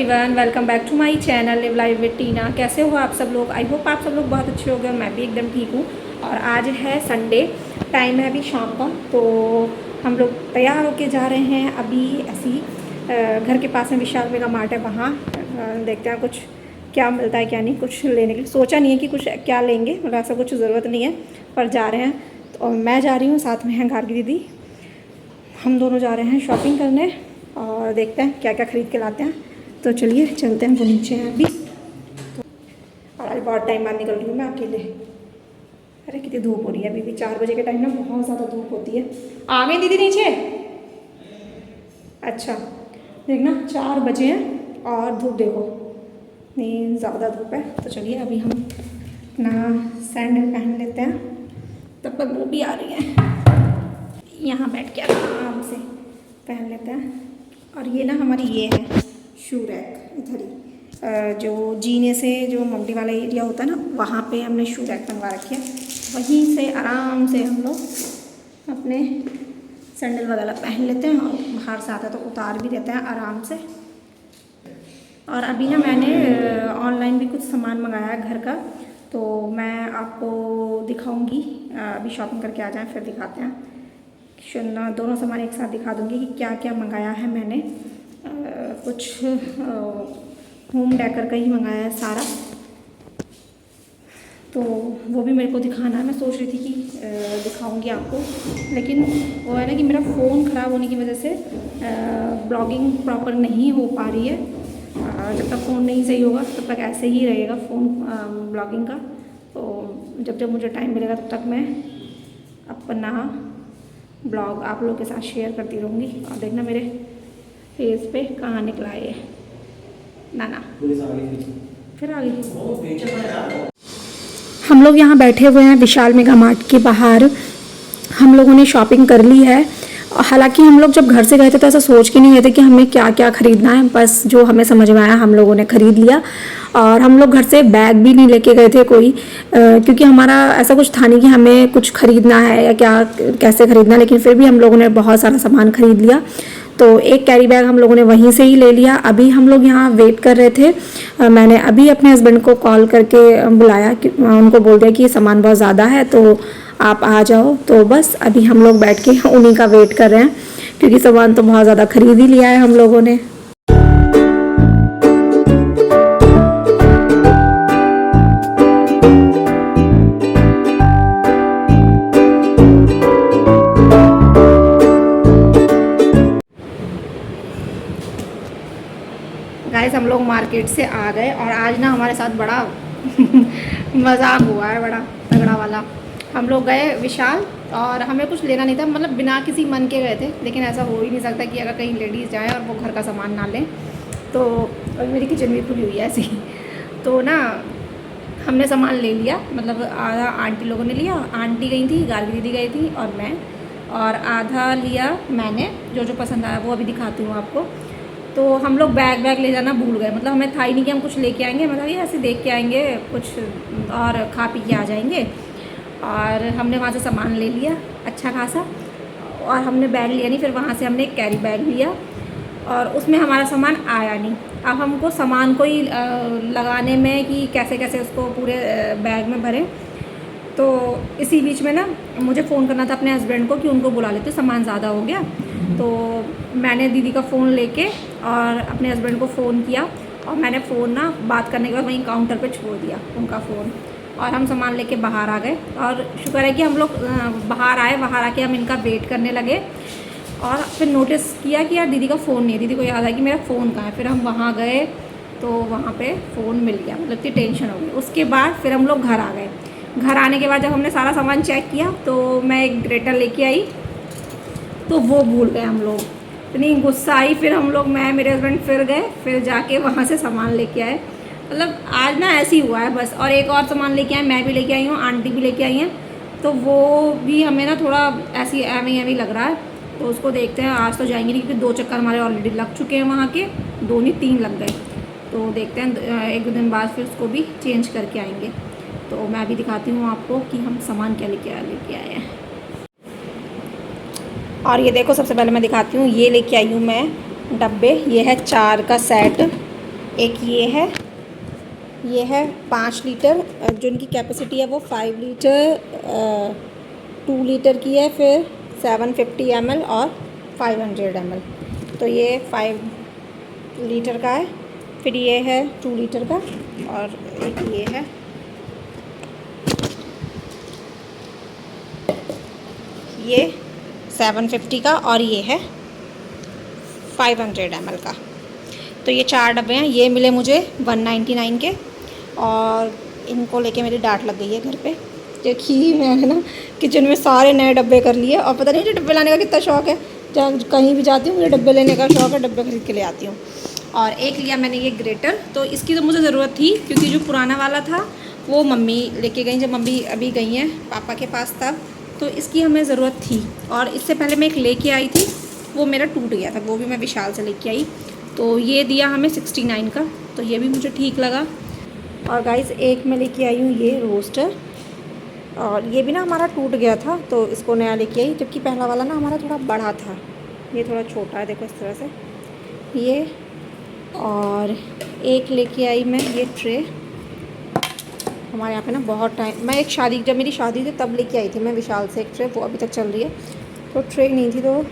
Everyone, welcome back to my channel live life with Tina. कैसे हो आप सब लोग? आई होप आप सब लोग बहुत अच्छे हो गए। मैं भी एकदम ठीक हूँ। और आज है संडे, टाइम है अभी शाम का, तो हम लोग तैयार होके जा रहे हैं अभी ऐसी घर के पास में विशाल मेगा मार्ट है, वहाँ देखते हैं कुछ क्या मिलता है क्या नहीं। कुछ लेने के लिए सोचा नहीं है कि कुछ क्या लेंगे, मतलब ऐसा कुछ ज़रूरत नहीं है, पर जा रहे हैं। तो और मैं जा रही हूँ, साथ में है गार्गी दीदी। हम दोनों जा रहे हैं शॉपिंग करने और देखते हैं क्या क्या ख़रीद के लाते हैं। तो चलिए चलते हैं, वो नीचे हैं अभी। तो और आज बहुत टाइम बाद निकल रही हूँ मैं अकेले। अरे कितनी धूप हो रही है, अभी भी 4 बजे के टाइम ना बहुत ज़्यादा धूप होती है। आ गई दीदी नीचे? अच्छा, देखना 4 बजे हैं और धूप देखो, नहीं ज़्यादा धूप है। तो चलिए अभी हम अपना सैंडल पहन लेते हैं, तब तक वो भी आ रही है। यहाँ बैठ के आराम से पहन लेते हैं। और ये ना हमारी ये है शू रैक, इधर ही जो जीने से जो मम्मी वाला एरिया होता है ना, वहाँ पे हमने शू रैक बनवा रखी है। वहीं से आराम से हम लोग अपने सैंडल वगैरह पहन लेते हैं और बाहर से आता है तो उतार भी देते हैं आराम से। और अभी ना मैंने ऑनलाइन भी कुछ सामान मंगाया है घर का, तो मैं आपको दिखाऊंगी। अभी शॉपिंग करके आ जाएं फिर दिखाते हैं। दोनों सामान एक साथ दिखा दूंगी कि क्या क्या मंगाया है मैंने। कुछ होम डेकर का ही मंगाया है सारा, तो वो भी मेरे को दिखाना है। मैं सोच रही थी कि दिखाऊंगी आपको, लेकिन वो है ना कि मेरा फ़ोन ख़राब होने की वजह से ब्लॉगिंग प्रॉपर नहीं हो पा रही है। जब तक फ़ोन नहीं सही होगा तब तक ऐसे ही रहेगा फ़ोन ब्लॉगिंग का। तो जब जब मुझे टाइम मिलेगा तब तक मैं अपना ब्लॉग आप लोगों के साथ शेयर करती रहूँगी। और देखना मेरे फेस पे कहाँ निकला है ये ना फिर आ गई। हम लोग यहाँ बैठे हुए हैं विशाल मेगा मार्ट के बाहर। हम लोगों ने शॉपिंग कर ली है। हालांकि हम लोग जब घर से गए थे तो ऐसा सोच के नहीं गए थे कि हमें क्या क्या ख़रीदना है, बस जो हमें समझ में आया हम लोगों ने ख़रीद लिया। और हम लोग घर से बैग भी नहीं लेके गए थे कोई, क्योंकि हमारा ऐसा कुछ था नहीं कि हमें कुछ ख़रीदना है या क्या कैसे ख़रीदना, लेकिन फिर भी हम लोगों ने बहुत सारा सामान ख़रीद लिया। तो एक कैरी बैग हम लोगों ने वहीं से ही ले लिया। अभी हम लोग यहाँ वेट कर रहे थे। मैंने अभी अपने हस्बैंड को कॉल करके बुलाया कि उनको बोल दिया कि ये सामान बहुत ज़्यादा है तो आप आ जाओ। तो बस अभी हम लोग बैठ के उन्हीं का वेट कर रहे हैं, क्योंकि सामान तो बहुत ज़्यादा खरीद ही लिया है हम लोगों ने। गाइस हम लोग मार्केट से आ गए और आज ना हमारे साथ बड़ा मजाक हुआ है, बड़ा तगड़ा वाला। हम लोग गए विशाल और हमें कुछ लेना नहीं था, मतलब बिना किसी मन के गए थे, लेकिन ऐसा हो ही नहीं सकता कि अगर कहीं लेडीज़ जाए और वो घर का सामान ना लें। तो मेरी किचन भी खुली हुई है ऐसी। तो ना हमने सामान ले लिया, मतलब आधा आंटी लोगों ने लिया, आंटी गई थी, गार्गी दीदी गई थी और मैं, और आधा लिया मैंने। जो जो पसंद आया वो अभी दिखाती हूँ आपको। तो हम लोग बैग ले जाना भूल गए, मतलब हमें था ही नहीं कि हम कुछ लेके आएंगे, मतलब ये ऐसे देख के आएंगे कुछ और खा पी के आ जाएंगे। और हमने वहाँ से सामान ले लिया अच्छा खासा, और हमने बैग लिया नहीं, फिर वहाँ से हमने एक कैरी बैग लिया और उसमें हमारा सामान आया नहीं। अब हमको सामान को ही लगाने में कि कैसे कैसे उसको पूरे बैग में भरें। तो इसी बीच में ना मुझे फ़ोन करना था अपने हस्बैंड को कि उनको बुला लेते, सामान ज़्यादा हो गया। तो मैंने दीदी का फ़ोन लेके और अपने हस्बैंड को फ़ोन किया, और मैंने फ़ोन ना बात करने के बाद वहीं काउंटर पे छोड़ दिया उनका फ़ोन, और हम सामान लेके बाहर आ गए। और शुक्र है कि हम लोग बाहर आए, बाहर आके हम इनका वेट करने लगे। और फिर नोटिस किया कि यार दीदी का फ़ोन नहीं है। दीदी को याद आया कि मेरा फ़ोन कहाँ है। फिर हम वहाँ गए तो वहाँ पे फ़ोन मिल गया, मतलब इतनी टेंशन हो गई। उसके बाद फिर हम लोग घर आ गए। घर आने के बाद जब हमने सारा सामान चेक किया तो मैं एक ग्रेटर लेके आई, तो वो भूल गए हम लोग। इतनी गुस्सा आई, फिर हम लोग, मैं मेरे हस्बैंड फिर गए, फिर जाके वहाँ से सामान लेके आए। मतलब आज ना ऐसे ही हुआ है बस। और एक और सामान लेके आए, मैं भी लेके आई हूँ, आंटी भी लेके आई हैं, तो वो भी हमें ना थोड़ा ऐसी एवी लग रहा है। तो उसको देखते हैं, आज तो जाएंगे नहीं क्योंकि 2 चक्कर हमारे ऑलरेडी लग चुके हैं वहाँ के, 2 नहीं 3 लग गए। तो देखते हैं 1-2 दिन बाद फिर उसको भी चेंज करके आएंगे। तो मैं भी दिखाती हूँ आपको कि हम सामान क्या लेके आए हैं। और ये देखो, सबसे पहले मैं दिखाती हूँ, ये लेके आई हूँ मैं डब्बे। ये है 4 का सेट, एक ये है 5 लीटर, जो इनकी कैपेसिटी है वो 5 लीटर, 2 लीटर की है, फिर 750 ml और 500 ml। तो ये 5 लीटर का है। फिर ये है 2 लीटर का, और एक ये है, ये 750 का, और ये है 500 ml का। तो ये 4 डब्बे हैं। ये मिले मुझे 199 के, और इनको लेके मेरी डांट लग गई है घर पे, क्योंकि मैंने ना किचन में सारे नए डब्बे कर लिए, और पता नहीं मुझे डब्बे लाने का कितना शौक़ है। जब कहीं भी जाती हूँ मुझे डब्बे लेने का शौक़ है, डब्बे खरीद के ले आती हूँ। और एक लिया मैंने ये ग्रेटर, तो इसकी तो मुझे ज़रूरत थी, क्योंकि जो पुराना वाला था वो मम्मी लेके गई, जब मम्मी अभी गई हैं पापा के पास तब, तो इसकी हमें ज़रूरत थी। और इससे पहले मैं एक लेके आई थी, वो मेरा टूट गया था, वो भी मैं विशाल से लेके आई। तो ये दिया हमें 69 का, तो ये भी मुझे ठीक लगा। और गाइस एक मैं लेके आई हूँ ये रोस्टर, और ये भी ना हमारा टूट गया था, तो इसको नया लेके आई, जबकि पहला वाला ना हमारा थोड़ा बड़ा था, ये थोड़ा छोटा है, देखो इस तरह से ये। और एक लेके आई मैं ये ट्रे, हमारे यहाँ पे ना बहुत टाइम, मैं एक शादी, जब मेरी शादी थी तब लेके आई थी मैं विशाल से एक ट्रे, वो अभी तक चल रही है। तो ट्रे नहीं थी, तो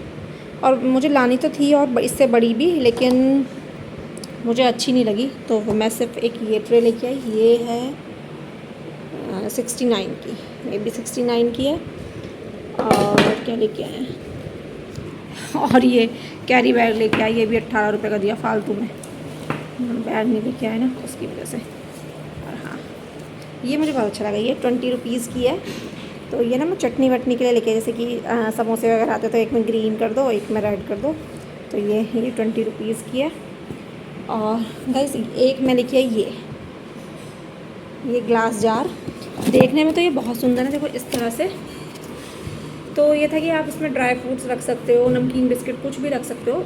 और मुझे लानी तो थी और इससे बड़ी भी, लेकिन मुझे अच्छी नहीं लगी, तो मैं सिर्फ एक ये ट्रे लेके आई। ये है 69 की, ये भी 69 की है। और क्या लेके आए हैं, और ये कैरी बैग लेके आई, ये भी 18 रुपये का दिया फालतू में, बैग नहीं लेके आए ना उसकी वजह से। और हाँ, ये मुझे बहुत अच्छा लगा, ये 20 रुपीज़ की है। तो ये ना मैं चटनी वटनी के लिए लेके, जैसे कि समोसे वगैरह आते तो एक में ग्रीन कर दो, एक में रेड कर दो, तो ये 20 रुपीज़ की है। और गाइस एक मैं लेके आई ये ग्लास जार, देखने में तो ये बहुत सुंदर है, देखो इस तरह से। तो ये था कि आप इसमें ड्राई फ्रूट्स रख सकते हो, नमकीन बिस्किट कुछ भी रख सकते हो,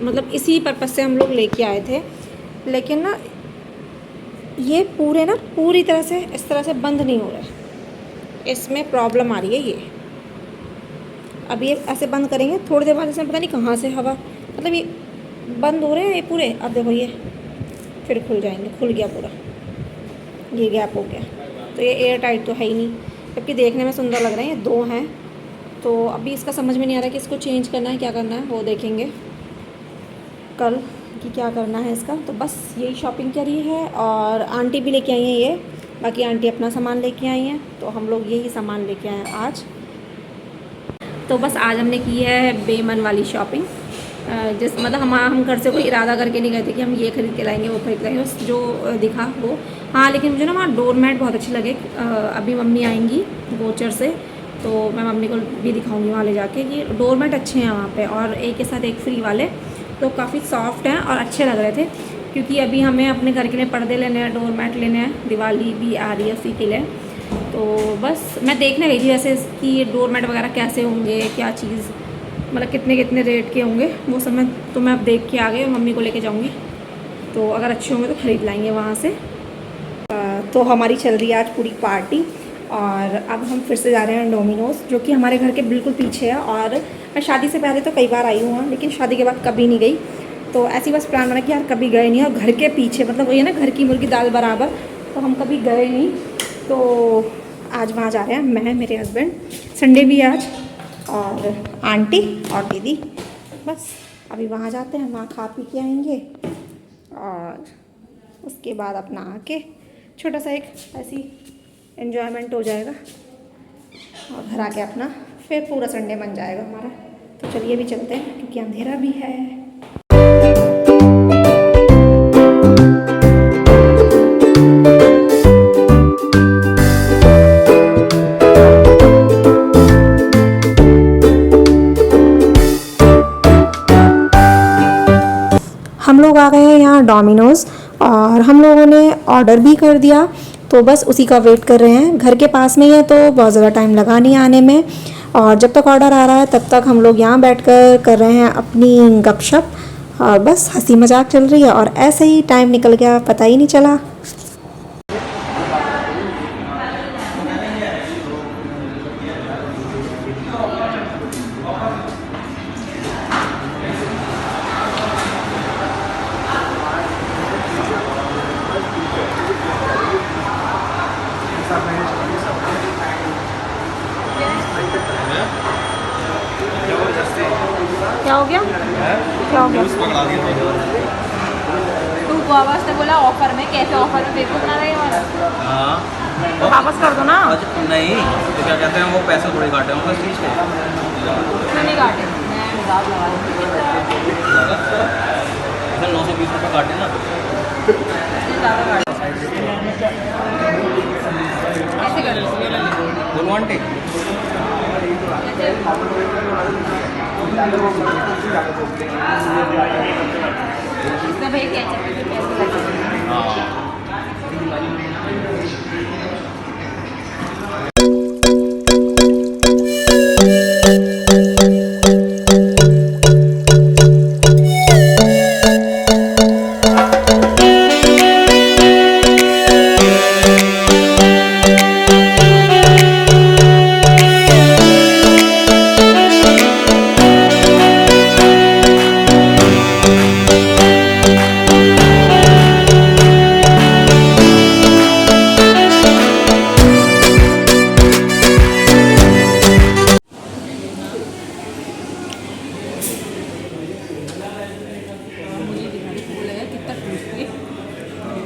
मतलब इसी पर्पज़ से हम लोग लेके आए थे। लेकिन ना ये पूरी तरह से इस तरह से बंद नहीं हो रहा, इसमें प्रॉब्लम आ रही है। ये अब ये ऐसे बंद करेंगे, थोड़ी देर बाद इसमें पता नहीं कहाँ से हवा, मतलब ये बंद हो रहे हैं ये पूरे। अब देखो ये फिर खुल जाएंगे, खुल गया पूरा, ये गैप हो गया। तो ये एयर टाइट तो है ही नहीं, जबकि देखने में सुंदर लग रहे हैं। ये 2 हैं, तो अभी इसका समझ में नहीं आ रहा कि इसको चेंज करना है, क्या करना है, वो देखेंगे कल कि क्या करना है इसका। तो बस यही शॉपिंग करी है। और आंटी भी लेके आई हैं ये, बाकी आंटी अपना सामान लेके आई हैं, तो हम लोग यही सामान लेके आए हैं आज। तो बस आज हमने की है बेमन वाली शॉपिंग, जिस मतलब हम घर से कोई इरादा करके नहीं गए थे कि हम ये खरीद के लाएंगे वो खरीद के लाएंगे, बस जो दिखा वो। हाँ, लेकिन मुझे ना वहाँ डोर मैट बहुत अच्छे लगे। अभी मम्मी आएंगी गोचर से, तो मैं मम्मी को भी दिखाऊंगी वहाँ ले जाके कि डोर मैट अच्छे हैं वहाँ पे, और एक के साथ एक फ्री वाले, तो काफ़ी सॉफ्ट हैं और अच्छे लग रहे थे। क्योंकि अभी हमें अपने घर के लिए पर्दे लेने हैं, डोर मैट लेने हैं, दिवाली भी आ रही है उसी के लिए। तो बस मैं देखने गई थी वैसे कि डोर मैट वगैरह कैसे होंगे, क्या चीज़, मतलब कितने रेट के होंगे, वो सब मैं अब देख के आ गई और मम्मी को लेके जाऊंगी, तो अगर अच्छे होंगे तो ख़रीद लाएंगे वहाँ से। तो हमारी चल रही है आज पूरी पार्टी, और अब हम फिर से जा रहे हैं डोमिनोज़, जो कि हमारे घर के बिल्कुल पीछे है। और मैं शादी से पहले तो कई बार आई हूँ, लेकिन शादी के बाद कभी नहीं गई। तो ऐसी बस प्लान बना कि यार कभी गए नहीं, और घर के पीछे, मतलब वही है ना, घर की मुर्गी दाल बराबर, तो हम कभी गए नहीं। तो आज वहाँ जा रहे हैं, मैं, मेरे हस्बैंड, संडे भी है आज, और आंटी और दीदी। बस अभी वहाँ जाते हैं, वहाँ खा पी के आएंगे, और उसके बाद अपना आके छोटा सा एक ऐसी एन्जॉयमेंट हो जाएगा, और घर आके अपना फिर पूरा संडे बन जाएगा हमारा। तो चलिए अभी चलते हैं, क्योंकि अंधेरा भी है। हम लोग आ गए हैं यहाँ डोमिनोज़, और हम लोगों ने ऑर्डर भी कर दिया, तो बस उसी का वेट कर रहे हैं। घर के पास में ही है, तो बहुत ज़्यादा टाइम लगा नहीं आने में। और जब तक ऑर्डर आ रहा है तब तक हम लोग यहाँ बैठकर कर रहे हैं अपनी गपशप, और बस हंसी मजाक चल रही है, और ऐसे ही टाइम निकल गया, पता ही नहीं चला। क्या हो गया? क्या हो गया? तू वापस ने बोला ऑफर में, कैसे ऑफर में बेवकूफ बना रही है हमारा? हाँ तो वापस कर दो ना। नहीं तो क्या कहते हैं वो पैसे थोड़े काटे होंगे उस चीज़ के। क्यों नहीं काटे? मैं मजाक लगा रही हूँ। 920 रुपये काटे ना। इससे ज़्यादा काटे। कैसे कर रहे हो? बोलो आंटी। इसमें भाई क्या चाहिए? कैसे लगे? हाँ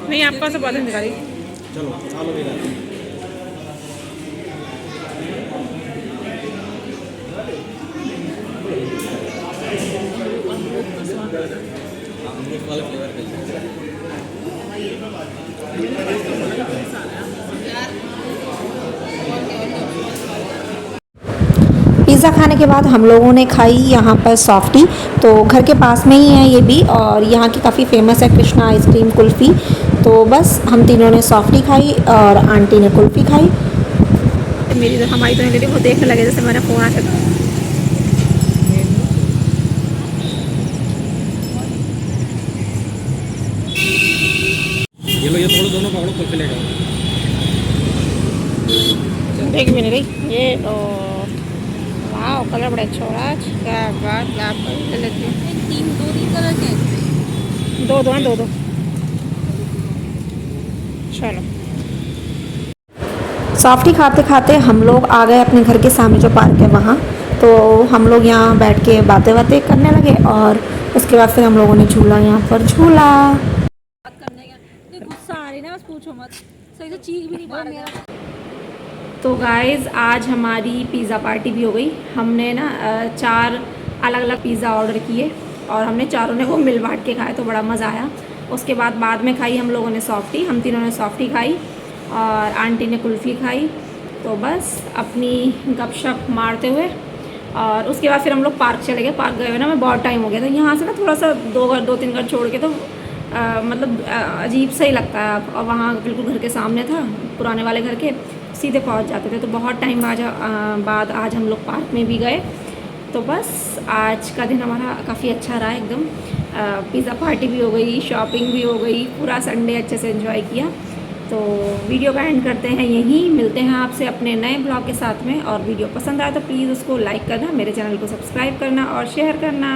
नहीं आपका से पसंद निकाली। चलो आलो भी वाले फ्लेवर के पिज़्ज़ा खाने के बाद हम लोगों ने खाई यहाँ पर सॉफ्टी। तो घर के पास में ही है ये भी, और यहाँ की काफ़ी फेमस है कृष्णा आइसक्रीम कुल्फ़ी। तो बस हम तीनों ने सॉफ्टी खाई और आंटी ने कुल्फ़ी खाई। मेरी तो हमारी तो नहीं ले रही, वो देखने लगे जैसे मैंने फ़ोन आ सकता। ये लो, ये थोड़े दोनों पकड़ो कुल्फी लेकर। देख भी नहीं रही ये तो। वाह कलर बड़ा अच्छा हो रहा है आज। क्या बात, क्या ले लेती हूँ। दो तीन तरह के दो हैं, दो चलो। सॉफ्टी खाते खाते हम लोग आ गए अपने घर के सामने जो पार्क है वहाँ। तो हम लोग यहाँ बैठ के बातें करने लगे, और उसके बाद फिर हम लोगों ने झूला यहाँ पर झूला। बात करने का गुस्सा आ रही ना, बस पूछो मत। सही से चीख भी नहीं पा रहा। तो गाइज़ आज हमारी पिज़्ज़ा पार्टी भी हो गई। हमने ना 4 अलग अलग पिज़्ज़ा ऑर्डर किए, और हमने चारों ने वो मिल बांट के खाए, तो बड़ा मज़ा आया। उसके बाद में खाई हम लोगों ने सॉफ्टी, हम तीनों ने सॉफ्टी खाई और आंटी ने कुल्फ़ी खाई। तो बस अपनी गपशप मारते हुए, और उसके बाद फिर हम लोग पार्क चले गए। पार्क गए हुए ना मैं बहुत टाइम हो गया था। यहाँ से ना थोड़ा सा 2-3 घर छोड़ के, तो मतलब अजीब सा ही लगता है। और वहाँ बिल्कुल घर के सामने था, पुराने वाले घर के, सीधे पहुँच जाते थे। तो बहुत टाइम बाद आज हम लोग पार्क में भी गए। तो बस आज का दिन हमारा काफ़ी अच्छा रहा एकदम। पिज़्ज़ा पार्टी भी हो गई, शॉपिंग भी हो गई, पूरा संडे अच्छे से एंजॉय किया। तो वीडियो का एंड करते हैं यहीं, मिलते हैं आपसे अपने नए ब्लॉग के साथ में। और वीडियो पसंद आए तो प्लीज़ उसको लाइक करना, मेरे चैनल को सब्सक्राइब करना और शेयर करना।